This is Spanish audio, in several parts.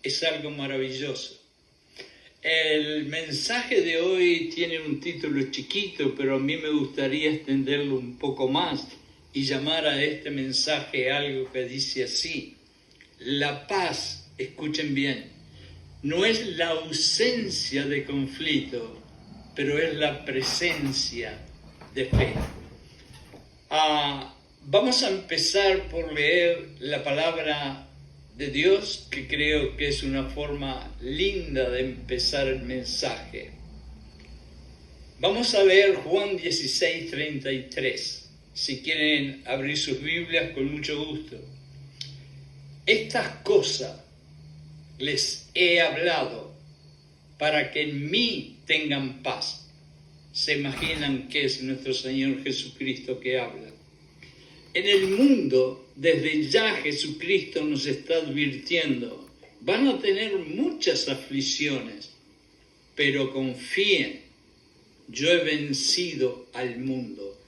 es algo maravilloso. El mensaje de hoy tiene un título chiquito, pero a mí me gustaría extenderlo un poco más y llamar a este mensaje algo que dice así: la paz, escuchen bien, no es la ausencia de conflicto, pero es la presencia de fe. Vamos a empezar por leer la palabra de Dios, que creo que es una forma linda de empezar el mensaje. Vamos a leer Juan 16:33. Si quieren abrir sus Biblias, con mucho gusto. Estas cosas les he hablado para que en mí tengan paz. ¿Se imaginan que es nuestro Señor Jesucristo que habla? En el mundo, desde ya Jesucristo nos está advirtiendo: van a tener muchas aflicciones, pero confíen, yo he vencido al mundo.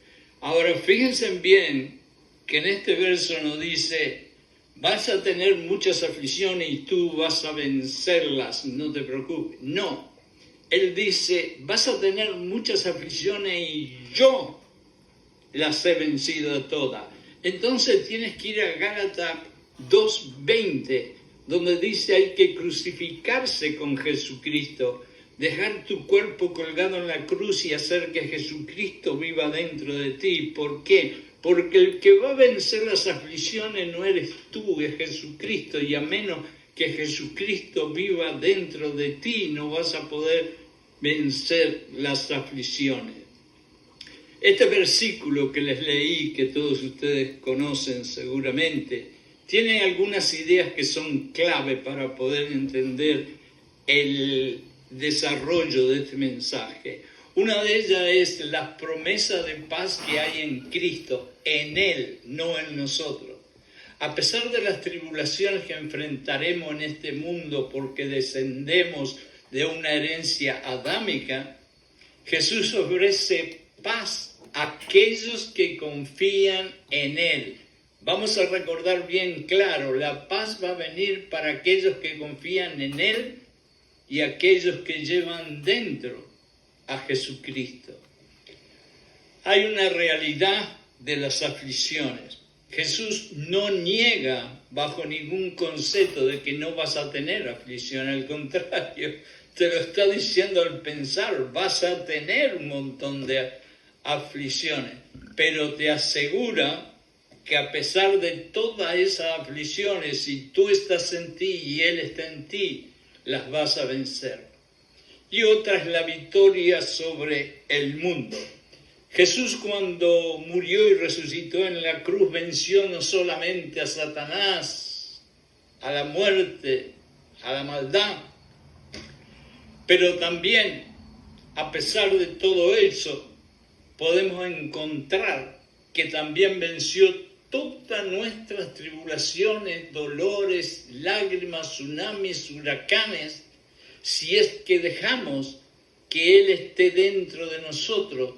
Ahora, fíjense bien que en este verso no dice: vas a tener muchas aflicciones y tú vas a vencerlas, no te preocupes. No, Él dice: vas a tener muchas aflicciones y yo las he vencido a todas. Entonces tienes que ir a Gálatas 2:20, donde dice: hay que crucificarse con Jesucristo, dejar tu cuerpo colgado en la cruz y hacer que Jesucristo viva dentro de ti. ¿Por qué? Porque el que va a vencer las aflicciones no eres tú, es Jesucristo, y a menos que Jesucristo viva dentro de ti, no vas a poder vencer las aflicciones. Este versículo que les leí, que todos ustedes conocen seguramente, tiene algunas ideas que son clave para poder entender el desarrollo de este mensaje. Una de ellas es la promesa de paz que hay en Cristo, en Él, no en nosotros. A pesar de las tribulaciones que enfrentaremos en este mundo porque descendemos de una herencia adámica, Jesús ofrece paz a aquellos que confían en Él. Vamos a recordar bien claro: la paz va a venir para aquellos que confían en Él y aquellos que llevan dentro a Jesucristo. Hay una realidad de las aflicciones. Jesús no niega bajo ningún concepto de que no vas a tener aflicción, al contrario, te lo está diciendo al pensar: vas a tener un montón de aflicciones, pero te asegura que a pesar de todas esas aflicciones, si tú estás en ti y Él está en ti, las vas a vencer. Y otra es la victoria sobre el mundo. Jesús, cuando murió y resucitó en la cruz, venció no solamente a Satanás, a la muerte, a la maldad, pero también, a pesar de todo eso, podemos encontrar que también venció todas nuestras tribulaciones, dolores, lágrimas, tsunamis, huracanes, si es que dejamos que Él esté dentro de nosotros,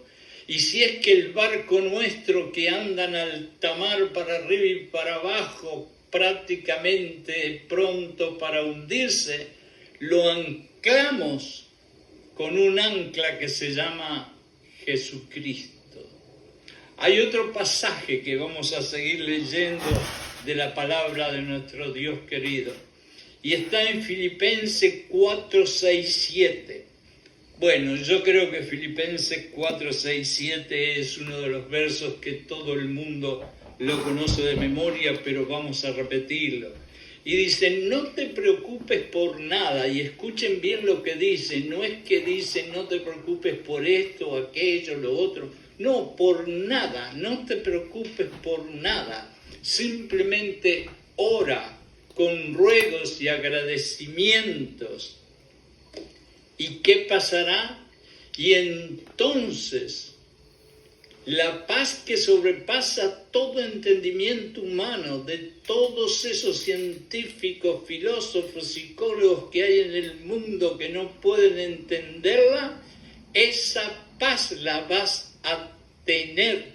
y si es que el barco nuestro, que anda en alta mar para arriba y para abajo, prácticamente pronto para hundirse, lo anclamos con un ancla que se llama Jesucristo. Hay otro pasaje que vamos a seguir leyendo de la palabra de nuestro Dios querido, y está en Filipenses 4, 6, 7. Bueno, yo creo que Filipenses 4, 6, 7 es uno de los versos que todo el mundo lo conoce de memoria, pero vamos a repetirlo. Y dice: no te preocupes por nada. Y escuchen bien lo que dice. No es que dice: no te preocupes por esto, aquello, lo otro. No, por nada. No te preocupes por nada. Simplemente ora con ruegos y agradecimientos. ¿Y qué pasará? Y entonces la paz que sobrepasa todo entendimiento humano, de todos esos científicos, filósofos, psicólogos que hay en el mundo que no pueden entenderla, esa paz la vas a tener,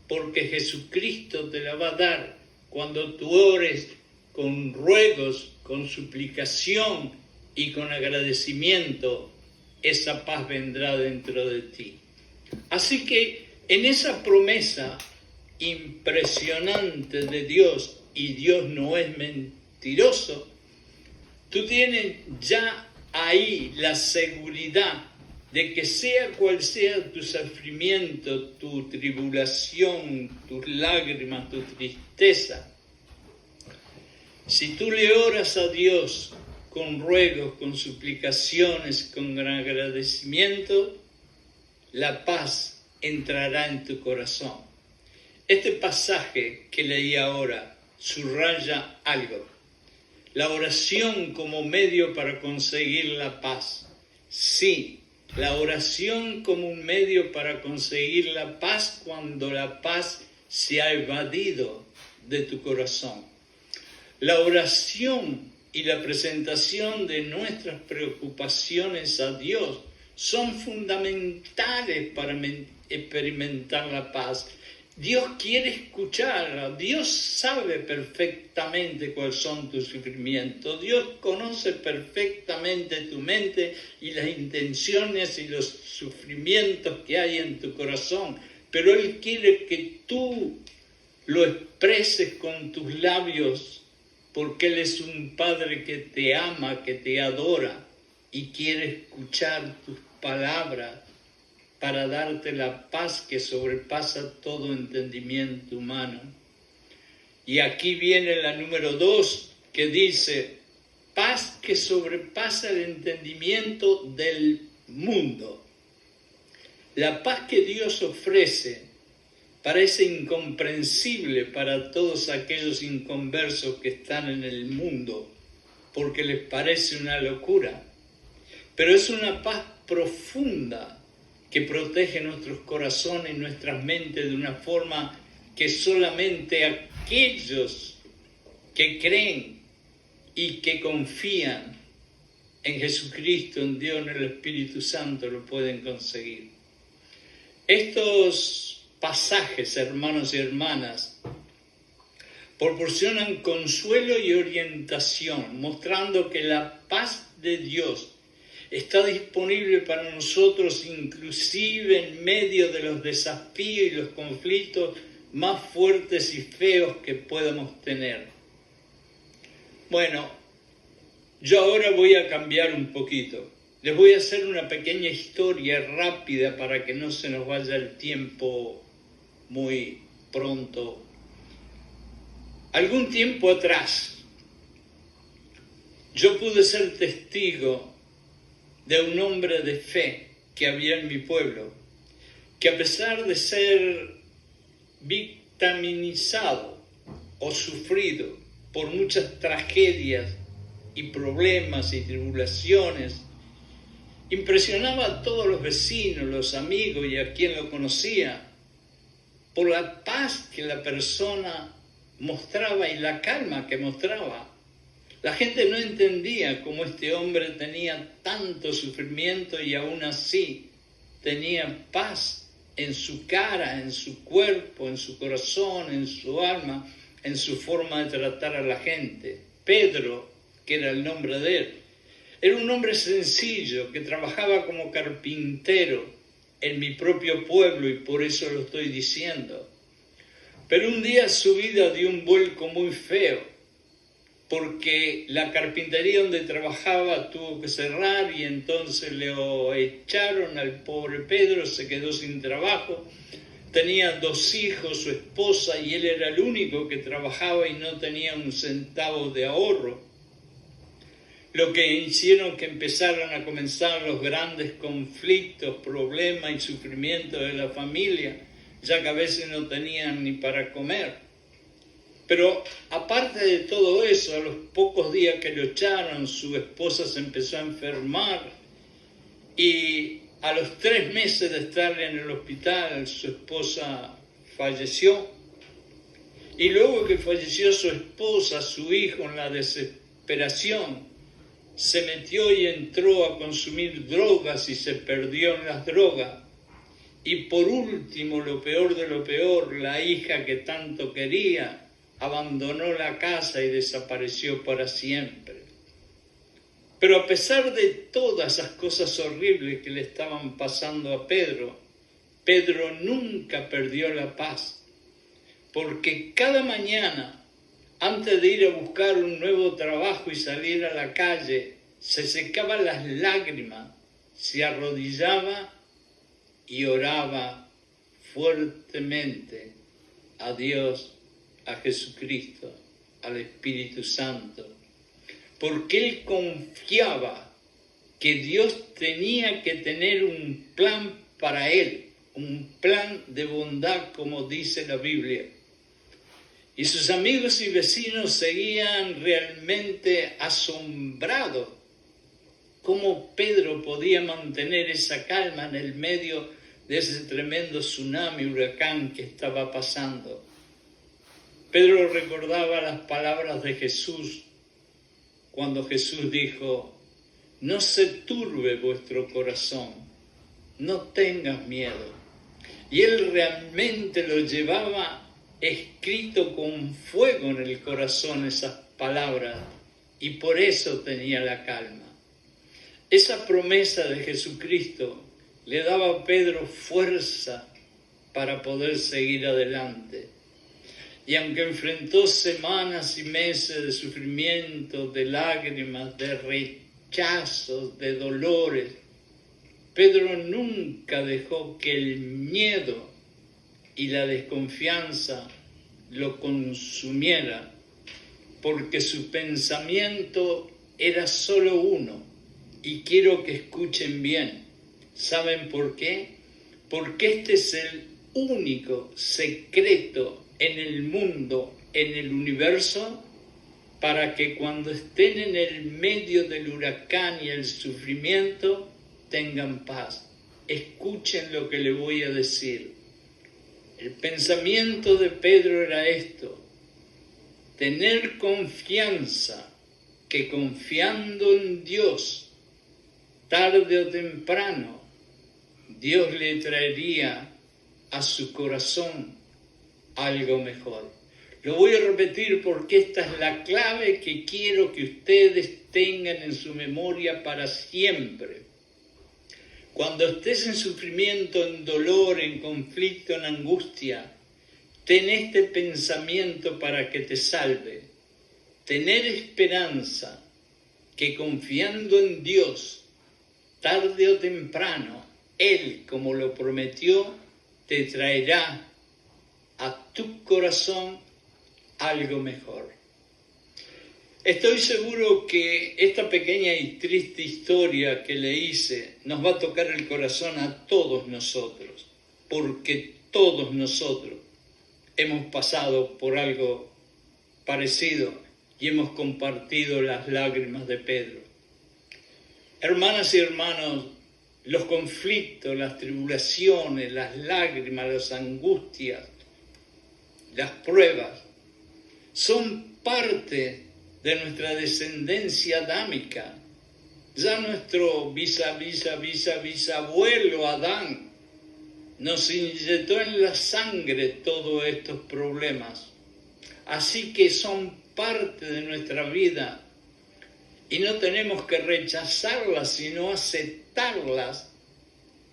porque Jesucristo te la va a dar cuando tú ores con ruegos, con suplicación y con agradecimiento, esa paz vendrá dentro de ti. Así que en esa promesa impresionante de Dios, y Dios no es mentiroso, tú tienes ya ahí la seguridad de que sea cual sea tu sufrimiento, tu tribulación, tus lágrimas, tu tristeza, si tú le oras a Dios con ruegos, con suplicaciones, con agradecimiento, la paz entrará en tu corazón. Este pasaje que leí ahora subraya algo. La oración como medio para conseguir la paz. Sí, la oración como un medio para conseguir la paz cuando la paz se ha evadido de tu corazón. La oración y la presentación de nuestras preocupaciones a Dios son fundamentales para experimentar la paz. Dios quiere escucharla. Dios sabe perfectamente cuáles son tus sufrimientos. Dios conoce perfectamente tu mente y las intenciones y los sufrimientos que hay en tu corazón. Pero Él quiere que tú lo expreses con tus labios, porque Él es un Padre que te ama, que te adora y quiere escuchar tus palabras para darte la paz que sobrepasa todo entendimiento humano. Y aquí viene la número 2, que dice, paz que sobrepasa el entendimiento del mundo. La paz que Dios ofrece parece incomprensible para todos aquellos inconversos que están en el mundo, porque les parece una locura. Pero es una paz profunda que protege nuestros corazones y nuestras mentes de una forma que solamente aquellos que creen y que confían en Jesucristo, en Dios, en el Espíritu Santo, lo pueden conseguir. Estos pasajes, hermanos y hermanas, proporcionan consuelo y orientación, mostrando que la paz de Dios está disponible para nosotros inclusive en medio de los desafíos y los conflictos más fuertes y feos que podamos tener. Bueno, yo ahora voy a cambiar un poquito. Les voy a hacer una pequeña historia rápida para que no se nos vaya el tiempo muy pronto. Algún tiempo atrás, yo pude ser testigo de un hombre de fe que había en mi pueblo, que a pesar de ser victimizado o sufrido por muchas tragedias y problemas y tribulaciones, impresionaba a todos los vecinos, los amigos y a quien lo conocía por la paz que la persona mostraba y la calma que mostraba. La gente no entendía cómo este hombre tenía tanto sufrimiento y aún así tenía paz en su cara, en su cuerpo, en su corazón, en su alma, en su forma de tratar a la gente. Pedro, que era el nombre de él, era un hombre sencillo que trabajaba como carpintero en mi propio pueblo y por eso lo estoy diciendo. Pero un día su vida dio un vuelco muy feo, porque la carpintería donde trabajaba tuvo que cerrar y entonces le echaron al pobre Pedro, se quedó sin trabajo. Tenía 2 hijos, su esposa, y él era el único que trabajaba y no tenía un centavo de ahorro. Lo que hicieron que empezaran a comenzar los grandes conflictos, problemas y sufrimientos de la familia, ya que a veces no tenían ni para comer. Pero aparte de todo eso, a los pocos días que lo echaron, su esposa se empezó a enfermar y a los 3 meses de estar en el hospital, su esposa falleció. Y luego que falleció su esposa, su hijo, en la desesperación, se metió y entró a consumir drogas y se perdió en las drogas. Y por último, lo peor de lo peor, la hija que tanto quería, abandonó la casa y desapareció para siempre. Pero a pesar de todas esas cosas horribles que le estaban pasando a Pedro, Pedro nunca perdió la paz, porque cada mañana, antes de ir a buscar un nuevo trabajo y salir a la calle, se secaba las lágrimas, se arrodillaba y oraba fuertemente a Dios, a Jesucristo, al Espíritu Santo, porque él confiaba que Dios tenía que tener un plan para él, un plan de bondad, como dice la Biblia. Y sus amigos y vecinos seguían realmente asombrados cómo Pedro podía mantener esa calma en el medio de ese tremendo tsunami, huracán que estaba pasando. Pedro recordaba las palabras de Jesús cuando Jesús dijo: no se turbe vuestro corazón, no tengas miedo. Y él realmente lo llevaba escrito con fuego en el corazón, esas palabras, y por eso tenía la calma. Esa promesa de Jesucristo le daba a Pedro fuerza para poder seguir adelante. Y aunque enfrentó semanas y meses de sufrimiento, de lágrimas, de rechazos, de dolores, Pedro nunca dejó que el miedo y la desconfianza lo consumiera, porque su pensamiento era solo uno. Y quiero que escuchen bien. ¿Saben por qué? Porque este es el único secreto en el mundo, en el universo, para que cuando estén en el medio del huracán y el sufrimiento, tengan paz. Escuchen lo que les voy a decir. El pensamiento de Pedro era esto: tener confianza, que confiando en Dios, tarde o temprano, Dios le traería a su corazón algo mejor. Lo voy a repetir porque esta es la clave que quiero que ustedes tengan en su memoria para siempre. Cuando estés en sufrimiento, en dolor, en conflicto, en angustia, ten este pensamiento para que te salve. Tener esperanza, que confiando en Dios, tarde o temprano, Él, como lo prometió, te traerá a tu corazón algo mejor. Estoy seguro que esta pequeña y triste historia que le hice nos va a tocar el corazón a todos nosotros, porque todos nosotros hemos pasado por algo parecido y hemos compartido las lágrimas de Pedro. Hermanas y hermanos, los conflictos, las tribulaciones, las lágrimas, las angustias, las pruebas, son parte de nuestra descendencia adámica. Ya nuestro bisabuelo Adán nos inyectó en la sangre todos estos problemas. Así que son parte de nuestra vida y no tenemos que rechazarlas, sino aceptarlas,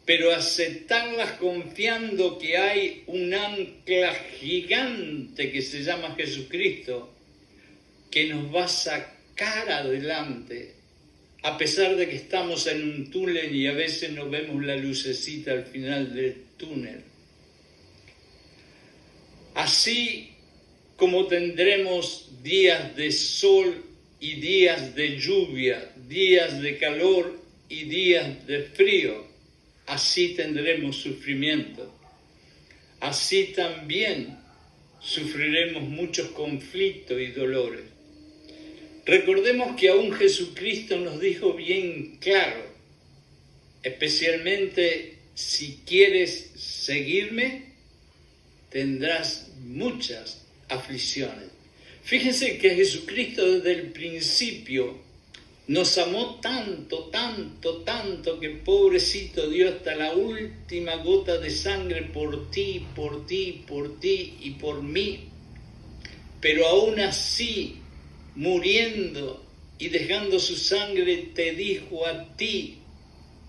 pero aceptarlas confiando que hay un ancla gigante que se llama Jesucristo, que nos va a sacar adelante, a pesar de que estamos en un túnel y a veces no vemos la lucecita al final del túnel. Así como tendremos días de sol y días de lluvia, días de calor y días de frío, así tendremos sufrimiento. Así también sufriremos muchos conflictos y dolores. Recordemos que aún Jesucristo nos dijo bien claro, especialmente si quieres seguirme, tendrás muchas aflicciones. Fíjense que Jesucristo desde el principio nos amó tanto, tanto, tanto, que pobrecito dio hasta la última gota de sangre por ti, por ti, por ti y por mí, pero aún así, muriendo y dejando su sangre, te dijo a ti: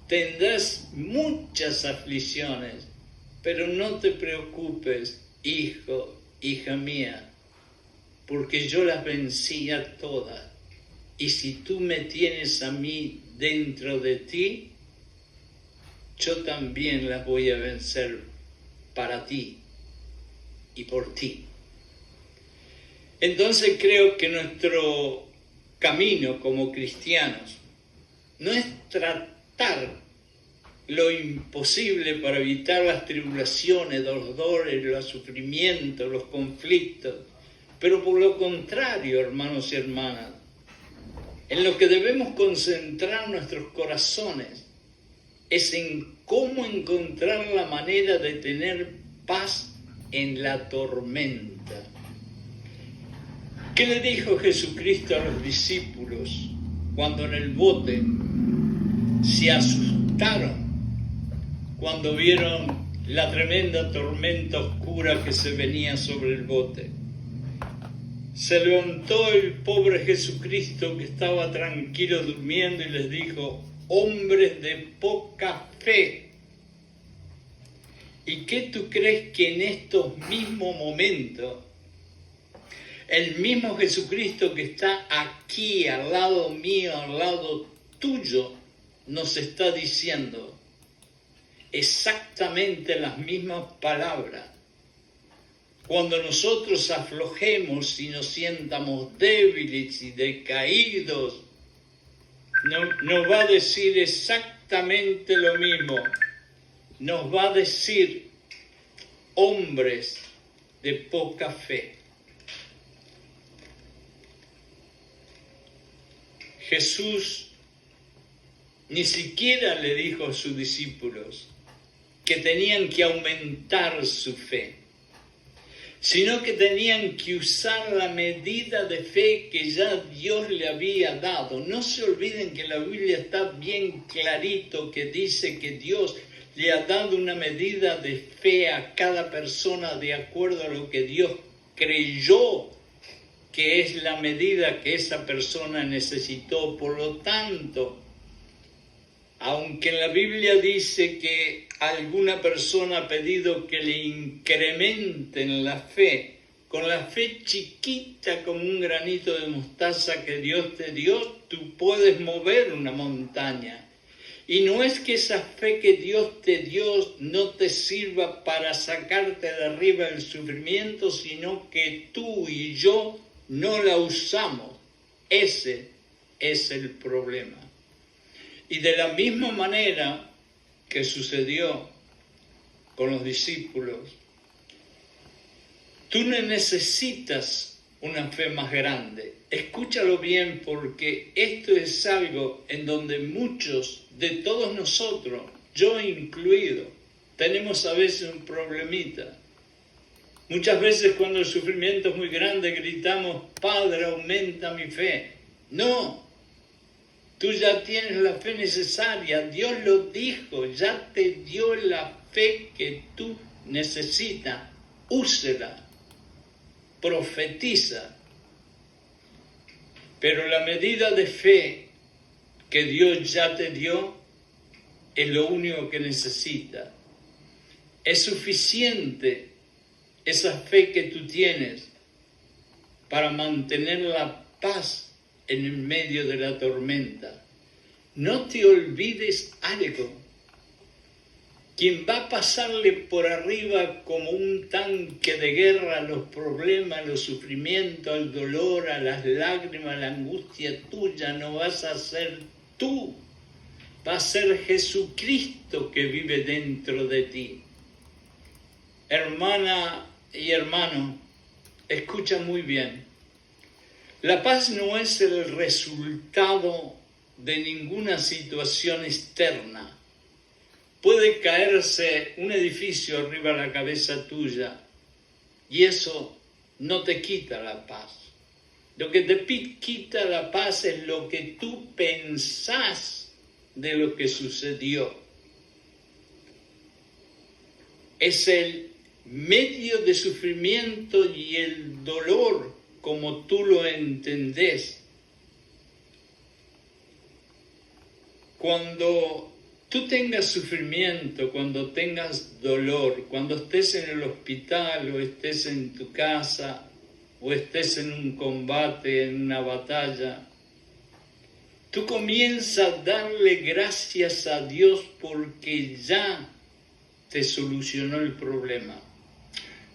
tendrás muchas aflicciones, pero no te preocupes, hijo, hija mía, porque yo las vencí a todas. Y si tú me tienes a mí dentro de ti, yo también las voy a vencer para ti y por ti. Entonces creo que nuestro camino como cristianos no es tratar lo imposible para evitar las tribulaciones, los dolores, los sufrimientos, los conflictos, pero por lo contrario, hermanos y hermanas, en lo que debemos concentrar nuestros corazones es en cómo encontrar la manera de tener paz en la tormenta. ¿Qué le dijo Jesucristo a los discípulos cuando en el bote se asustaron, cuando vieron la tremenda tormenta oscura que se venía sobre el bote? Se levantó el pobre Jesucristo, que estaba tranquilo durmiendo, y les dijo: hombres de poca fe. ¿Y qué tú crees que en estos mismos momentos el mismo Jesucristo que está aquí al lado mío, al lado tuyo, nos está diciendo exactamente las mismas palabras? Cuando nosotros aflojemos y nos sientamos débiles y decaídos, nos va a decir exactamente lo mismo. Nos va a decir: hombres de poca fe. Jesús ni siquiera le dijo a sus discípulos que tenían que aumentar su fe, sino que tenían que usar la medida de fe que ya Dios le había dado. No se olviden que la Biblia está bien clarito, que dice que Dios le ha dado una medida de fe a cada persona de acuerdo a lo que Dios creyó que es la medida que esa persona necesitó. Por lo tanto, aunque en la Biblia dice que alguna persona ha pedido que le incrementen la fe, con la fe chiquita como un granito de mostaza que Dios te dio, tú puedes mover una montaña. Y no es que esa fe que Dios te dio no te sirva para sacarte de arriba el sufrimiento, sino que tú y yo no la usamos. Ese es el problema. Y de la misma manera que sucedió con los discípulos, tú no necesitas una fe más grande. Escúchalo bien, porque esto es algo en donde muchos de todos nosotros, yo incluido, tenemos a veces un problemita. Muchas veces cuando el sufrimiento es muy grande gritamos: Padre, aumenta mi fe. No, tú ya tienes la fe necesaria. Dios lo dijo, ya te dio la fe que tú necesitas. Úsela, profetiza. Pero la medida de fe que Dios ya te dio es lo único que necesitas. Es suficiente esa fe que tú tienes para mantener la paz en el medio de la tormenta. No te olvides algo. Quien va a pasarle por arriba como un tanque de guerra a los problemas, los sufrimientos, al dolor, a las lágrimas, a la angustia tuya, no vas a ser tú. Va a ser Jesucristo que vive dentro de ti. Hermana y hermano, escucha muy bien. La paz no es el resultado de ninguna situación externa. Puede caerse un edificio arriba de la cabeza tuya y eso no te quita la paz. Lo que te quita la paz es lo que tú pensás de lo que sucedió. Es el medio de sufrimiento y el dolor como tú lo entendés. Cuando tú tengas sufrimiento, cuando tengas dolor, cuando estés en el hospital o estés en tu casa o estés en un combate, en una batalla, tú comienzas a darle gracias a Dios porque ya te solucionó el problema.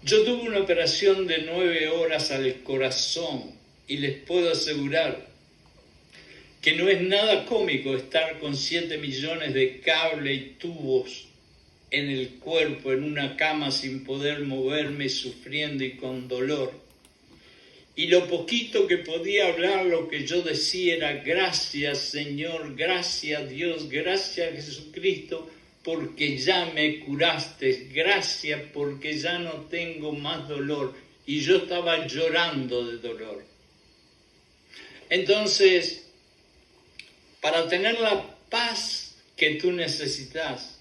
Yo tuve una operación de 9 horas al corazón y les puedo asegurar que no es nada cómico estar con 7 millones de cables y tubos en el cuerpo, en una cama sin poder moverme, sufriendo y con dolor. Y lo poquito que podía hablar, lo que yo decía era gracias Señor, gracias Dios, gracias Jesucristo, porque ya me curaste, gracias porque ya no tengo más dolor. Y yo estaba llorando de dolor. Entonces, para tener la paz que tú necesitas,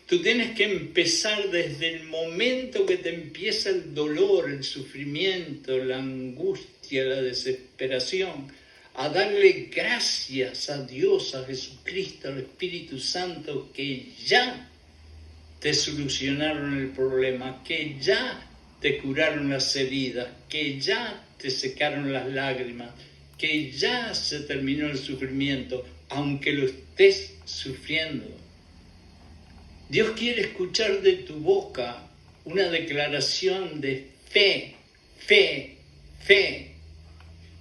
tú tienes que empezar desde el momento que te empieza el dolor, el sufrimiento, la angustia, la desesperación, a darle gracias a Dios, a Jesucristo, al Espíritu Santo, que ya te solucionaron el problema, que ya te curaron las heridas, que ya te secaron las lágrimas, que ya se terminó el sufrimiento, aunque lo estés sufriendo. Dios quiere escuchar de tu boca una declaración de fe, fe, fe.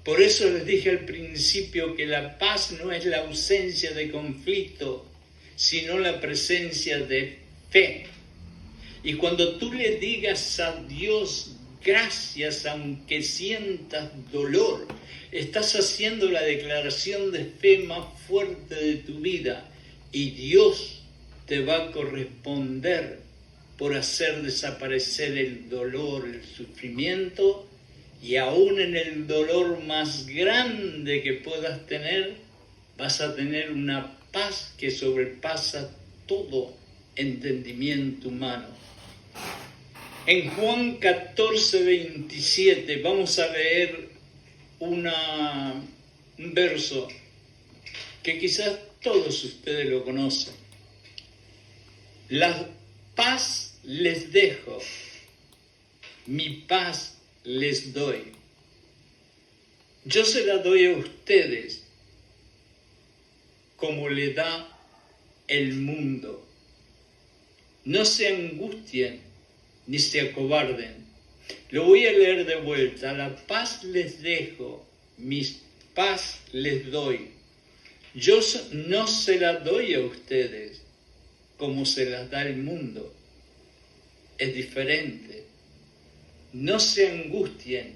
Por eso les dije al principio que la paz no es la ausencia de conflicto, sino la presencia de fe. Y cuando tú le digas a Dios gracias, aunque sientas dolor, estás haciendo la declaración de fe más fuerte de tu vida y Dios te va a corresponder por hacer desaparecer el dolor, el sufrimiento, y aún en el dolor más grande que puedas tener, vas a tener una paz que sobrepasa todo entendimiento humano. En Juan 14:27 vamos a leer un verso que quizás todos ustedes lo conocen. La paz les dejo, mi paz les doy. Yo se la doy a ustedes como le da el mundo. No se angustien ni se acobarden. Lo voy a leer de vuelta. La paz les dejo, mi paz les doy. Yo no se la doy a ustedes como se las da el mundo. Es diferente. No se angustien.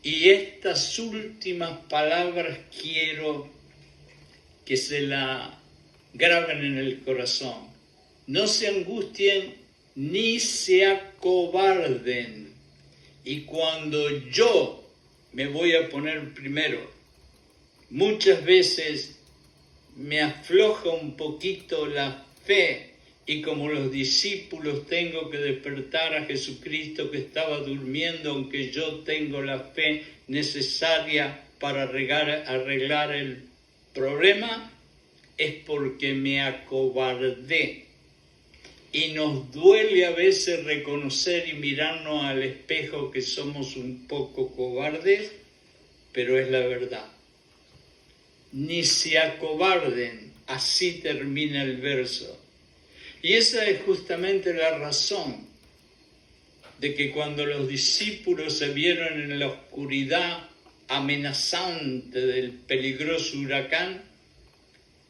Y estas últimas palabras quiero que se la graben en el corazón. No se angustien ni se acobarden. Y cuando yo me voy a poner primero, muchas veces me afloja un poquito la fe y como los discípulos tengo que despertar a Jesucristo que estaba durmiendo, aunque yo tengo la fe necesaria para arreglar el problema, es porque me acobardé. Y nos duele a veces reconocer y mirarnos al espejo que somos un poco cobardes, pero es la verdad. Ni se acobarden, así termina el verso. Y esa es justamente la razón de que cuando los discípulos se vieron en la oscuridad amenazante del peligroso huracán,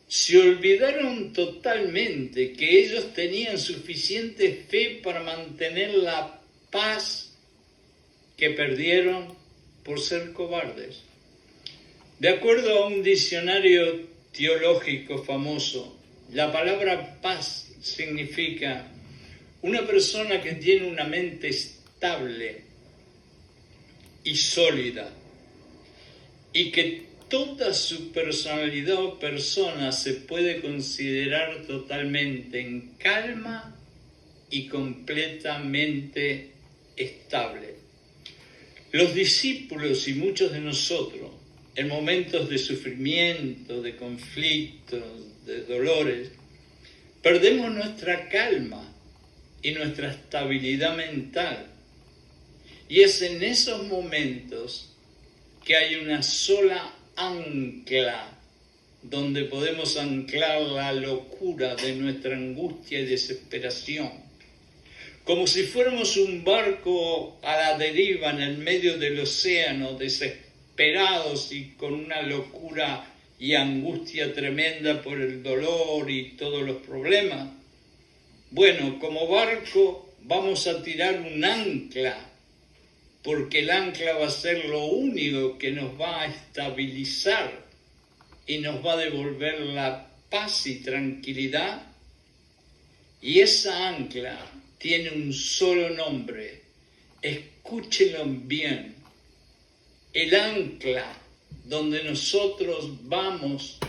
se olvidaron totalmente que ellos tenían suficiente fe para mantener la paz que perdieron por ser cobardes. De acuerdo a un diccionario teológico famoso, la palabra paz significa una persona que tiene una mente estable y sólida y que toda su personalidad o persona se puede considerar totalmente en calma y completamente estable. Los discípulos y muchos de nosotros, en momentos de sufrimiento, de conflictos, de dolores, perdemos nuestra calma y nuestra estabilidad mental. Y es en esos momentos que hay una sola ancla donde podemos anclar la locura de nuestra angustia y desesperación. Como si fuéramos un barco a la deriva en el medio del océano, desesperados y con una locura y angustia tremenda por el dolor y todos los problemas. Bueno, como barco vamos a tirar un ancla, porque el ancla va a ser lo único que nos va a estabilizar y nos va a devolver la paz y tranquilidad. Y esa ancla tiene un solo nombre, escúchenlo bien, el ancla donde nosotros vamos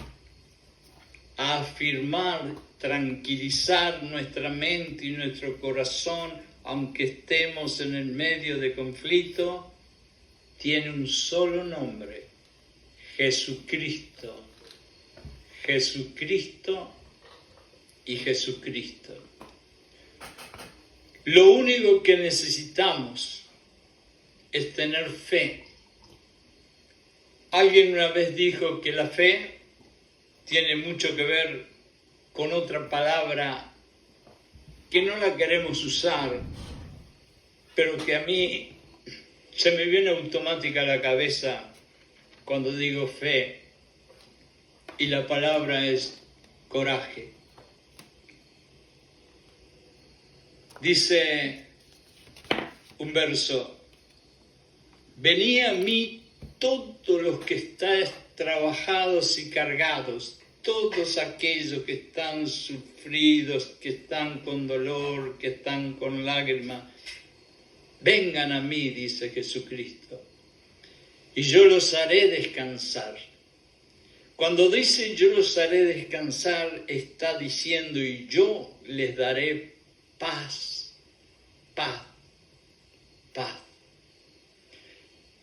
a afirmar, tranquilizar nuestra mente y nuestro corazón, aunque estemos en el medio de conflicto, tiene un solo nombre, Jesucristo. Jesucristo y Jesucristo. Lo único que necesitamos es tener fe. Alguien una vez dijo que la fe tiene mucho que ver con otra palabra que no la queremos usar, pero que a mí se me viene automática a la cabeza cuando digo fe, y la palabra es coraje. Dice un verso: venid a mí todos los que estáis trabajados y cargados, todos aquellos que están sufridos, que están con dolor, que están con lágrimas, vengan a mí, dice Jesucristo, y yo los haré descansar. Cuando dice yo los haré descansar, está diciendo y yo les daré paz, paz, paz.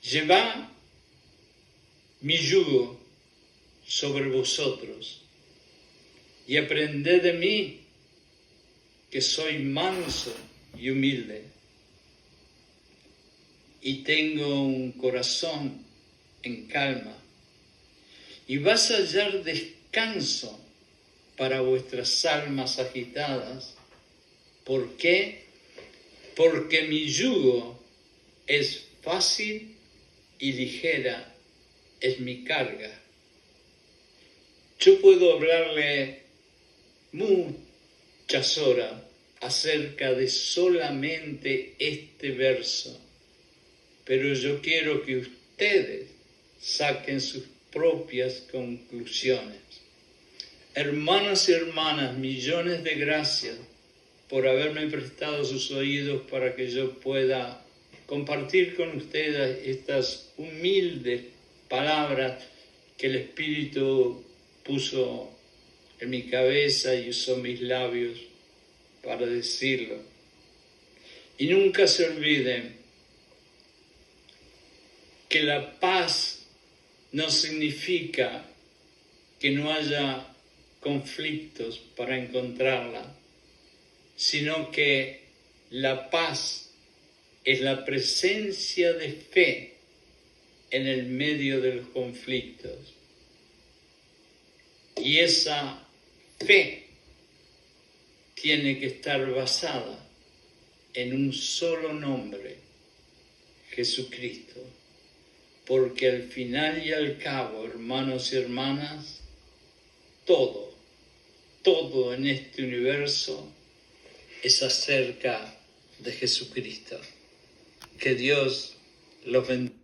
Llevad mi yugo sobre vosotros y aprended de mí, que soy manso y humilde, y tengo un corazón en calma, y vas a hallar descanso para vuestras almas agitadas. ¿Por qué? Porque mi yugo es fácil y ligera es mi carga. Yo puedo hablarle muchas horas acerca de solamente este verso, pero yo quiero que ustedes saquen sus propias conclusiones. Hermanos y hermanas, millones de gracias por haberme prestado sus oídos para que yo pueda compartir con ustedes estas humildes palabras que el Espíritu puso en mi cabeza y usó mis labios para decirlo. Y nunca se olviden que la paz no significa que no haya conflictos para encontrarla, sino que la paz es la presencia de fe en el medio de los conflictos. Y esa fe tiene que estar basada en un solo nombre, Jesucristo. Porque al final y al cabo, hermanos y hermanas, todo en este universo es acerca de Jesucristo. Que Dios los bendiga.